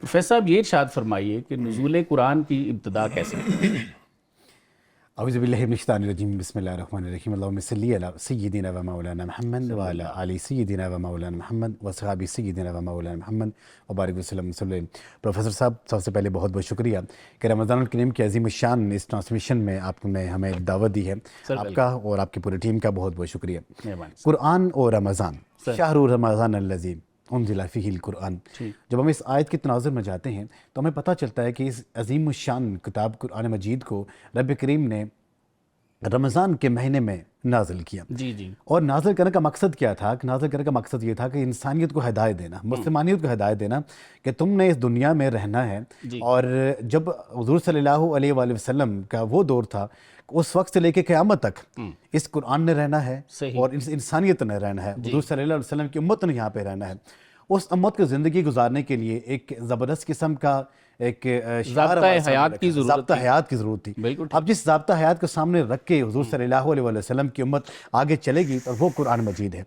Professor صاحب یہ ارشاد فرمائیے کہ نزول قرآن کی ابتدا کیسے ہوئی؟ اعوذ باللہ من الشیطان الرجیم، بسم اللہ الرحمن الرحیم، اللہم صلی علی سیدنا و مولانا محمد وعلی آل سیدنا و مولانا محمد وصحابہ سیدنا و مولانا محمد وبارک وسلم وسلم۔ پروفیسر صاحب، سب سے پہلے بہت بہت شکریہ کہ رمضان الکریم کی عظیم الشان اس ٹرانسمیشن میں آپ نے ہمیں دعوت دی ہے۔ آپ کا اور آپ کی پوری ٹیم کا بہت بہت شکریہ۔ قرآن اور رمضان، شہر رمضان الذی انزل فیہ القرآن، جب ہم اس آیت کے تناظر میں جاتے ہیں تو ہمیں پتہ چلتا ہے کہ اس عظیم الشان کتاب قرآن مجید کو رب کریم نے رمضان کے مہینے میں نازل کیا۔ اور نازل کرنے کا مقصد کیا تھا؟ کہ نازل کرنے کا مقصد یہ تھا کہ انسانیت کو ہدایت دینا، مسلمانیت کو ہدایت دینا کہ تم نے اس دنیا میں رہنا ہے۔ اور جب حضور صلی اللہ علیہ وآلہ وسلم کا وہ دور تھا، اس وقت سے لے کے قیامت تک اس قرآن نے رہنا ہے اور اس انسانیت نے رہنا ہے، حضور صلی اللہ علیہ وسلم کی امت نے یہاں پہ رہنا ہے۔ اس امت کو زندگی گزارنے کے لیے ایک زبردست قسم کا ایک ضابطہ حیات کی ضرورت تھی۔ اب جس ضابطہ حیات کو سامنے رکھ کے حضور صلی اللہ علیہ وسلم کی امت آگے چلے گی اور وہ قرآن مجید ہے۔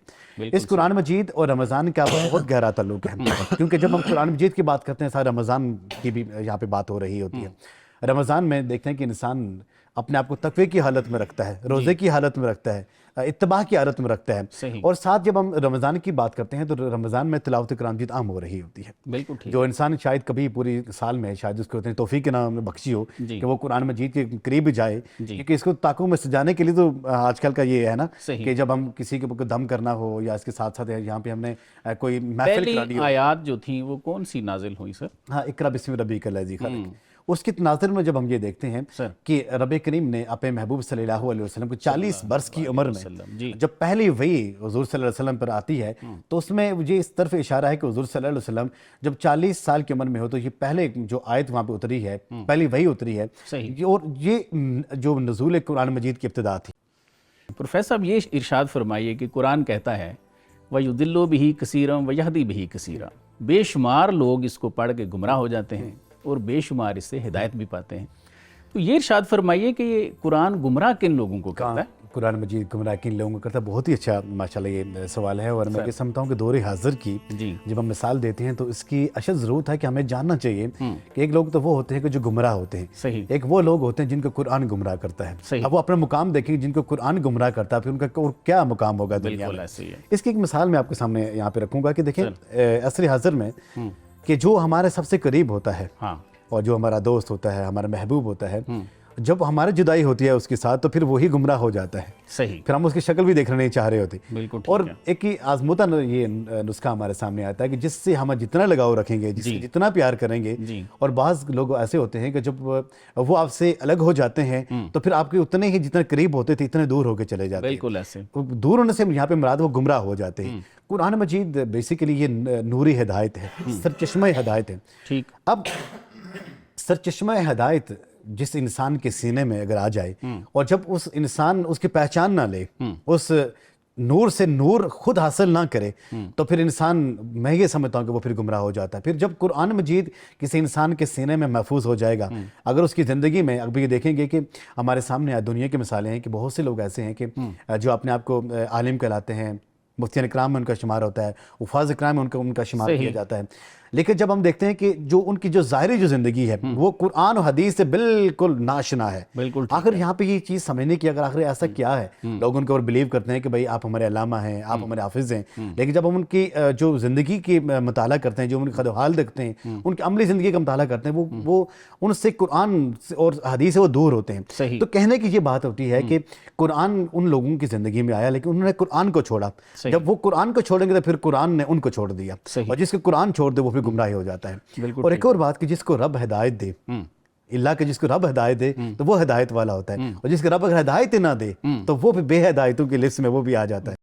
اس قرآن مجید اور رمضان کا بہت گہرا تعلق ہے، کیونکہ جب ہم قرآن مجید کی بات کرتے ہیں سارا رمضان کی بھی یہاں پہ بات ہو رہی ہوتی ہے۔ رمضان میں دیکھتے ہیں کہ انسان اپنے آپ کو تقوی کی حالت میں رکھتا ہے، روزے کی حالت میں رکھتا ہے، اتباع کی حالت میں رکھتا ہے۔ اور ساتھ جب ہم رمضان کی بات کرتے ہیں تو رمضان میں تلاوت قرآن مجید عام ہو رہی ہوتی ہے۔ جو انسان شاید کبھی پوری سال میں شاید اس کو اتنی توفیق نہ بخشی ہو کہ وہ قرآن مجید کے قریب جائے، کیونکہ اس کو طاقوں میں سجانے کے لیے تو آج کل کا یہ ہے نا کہ جب ہم کسی کے دم کرنا ہو یا اس کے ساتھ ساتھ یہاں پہ ہم نے کوئی محفل کرانی ہو۔ آیات جو تھیں وہ کون سی نازل ہوئی سر؟ ہاں، اقرا بسم ربک الذی خلق۔ اس کی تناظر میں جب ہم یہ دیکھتے ہیں کہ رب کریم نے اپنے محبوب صلی اللہ علیہ وسلم کو 40 برس کی عمر میں جب پہلی وحی حضور صلی اللہ علیہ وسلم پر آتی ہے تو اس میں مجھے اس طرف اشارہ ہے کہ حضور صلی اللہ علیہ وسلم جب 40 سال کی عمر میں ہو تو یہ پہلے جو آیت وہاں پہ اتری ہے، پہلی وحی اتری ہے، اور یہ جو نزول قرآن مجید کی ابتدا تھی۔ پروفیسر صاحب یہ ارشاد فرمائیے کہ قرآن کہتا ہے وَيُضِلُّ بِهِ كَثِيرًا وَيَهْدِي بِهِ كَثِيرًا، بے شمار لوگ اس کو پڑھ کے گمراہ ہو جاتے ہیں اور بے شمار اس سے ہدایت بھی پاتے ہیں۔ تو یہ ارشاد فرمائیے کہ یہ قرآن گمراہ کن لوگوں کو کرتا ہے؟ قرآن مجید گمراہ کن لوگوں کو کرتا ہے؟ بہت ہی اچھا ماشاءاللہ یہ سوال ہے، اور میں یہ سمجھتا ہوں کہ دور حاضر کی جب ہم مثال دیتے ہیں تو اس کی اشد ضرورت ہے کہ ہمیں جاننا چاہیے کہ ایک لوگ تو وہ ہوتے ہیں کہ جو گمراہ ہوتے ہیں، ایک وہ لوگ ہوتے ہیں جن کو قرآن گمراہ کرتا ہے۔ اب وہ اپنا مقام دیکھیں، جن کو قرآن گمراہ کرتا ہے پھر ان کا کیا مقام ہوگا دنیا میں۔ اس کی ایک مثال میں آپ کے سامنے یہاں پہ رکھوں گا کہ دیکھیں عصر حاضر میں کہ جو ہمارے سب سے قریب ہوتا ہے اور جو ہمارا دوست ہوتا ہے، ہمارا محبوب ہوتا ہے، جب ہماری جدائی ہوتی ہے اس کے ساتھ تو پھر وہی گمراہ ہو جاتا ہے، پھر ہم اس کی شکل بھی دیکھنا نہیں چاہ رہے ہوتے۔ اور ایک ہی آزمودہ یہ نسخہ ہمارے سامنے آتا ہے کہ جس سے ہم جتنا لگاؤ رکھیں گے، جس سے جتنا پیار کریں گے، اور بعض لوگ ایسے ہوتے ہیں کہ جب وہ آپ سے الگ ہو جاتے ہیں تو پھر آپ کے اتنے ہی جتنے قریب ہوتے تھے اتنے دور ہو کے چلے جاتے ہیں۔ دور ہونے سے یہاں پہ مراد وہ گمراہ ہو جاتے ہیں۔ قرآن مجید بیسیکلی یہ نوری ہدایت ہے، سرچشمہ ہدایت ہے۔ اب سرچشمہ ہدایت جس انسان کے سینے میں اگر آ جائے اور جب اس انسان اس کی پہچان نہ لے، اس نور سے نور خود حاصل نہ کرے، تو پھر انسان، میں یہ سمجھتا ہوں کہ وہ پھر گمراہ ہو جاتا ہے۔ پھر جب قرآن مجید کسی انسان کے سینے میں محفوظ ہو جائے گا، اگر اس کی زندگی میں، اب یہ دیکھیں گے کہ ہمارے سامنے دنیا کی مثالیں ہیں کہ بہت سے لوگ ایسے ہیں کہ جو اپنے آپ کو عالم کہلاتے ہیں، مفتیان اکرام میں ان کا شمار ہوتا ہے، حفاظ اکرام میں ان کا شمار کیا جاتا ہے، لیکن جب ہم دیکھتے ہیں کہ جو ان کی جو ظاہری جو زندگی ہے وہ قرآن و حدیث سے بالکل ناشنا ہے۔ آخر یہاں پہ یہ چیز سمجھنے کی اگر آخر ایسا کیا ہے، لوگ ان کے اوپر بلیو کرتے ہیں کہ بھائی آپ ہمارے علامہ ہیں، آپ ہمارے حافظ ہیں، لیکن جب ہم ان کی جو زندگی کی مطالعہ کرتے ہیں، جو ان کی خد و حال دیکھتے ہیں، ان کی عملی زندگی کا مطالعہ کرتے ہیں، وہ ان سے قرآن اور حدیث سے وہ دور ہوتے ہیں۔ تو کہنے کی یہ بات ہوتی ہے کہ قرآن ان لوگوں کی زندگی میں آیا لیکن انہوں نے قرآن کو چھوڑا، جب وہ قرآن کو چھوڑیں گے تو پھر قرآن نے ان کو چھوڑ دیا، اور جس کو قرآن چھوڑ دے وہ پھر گمراہ ہو جاتا ہے۔ اور ایک اور بات کہ جس کو رب ہدایت دے، اللہ کہ جس کو رب ہدایت دے تو وہ ہدایت والا ہوتا ہے، اور جس کو رب ہدایت نہ دے تو وہ بے ہدایتوں کی لسٹ میں وہ بھی آ جاتا ہے۔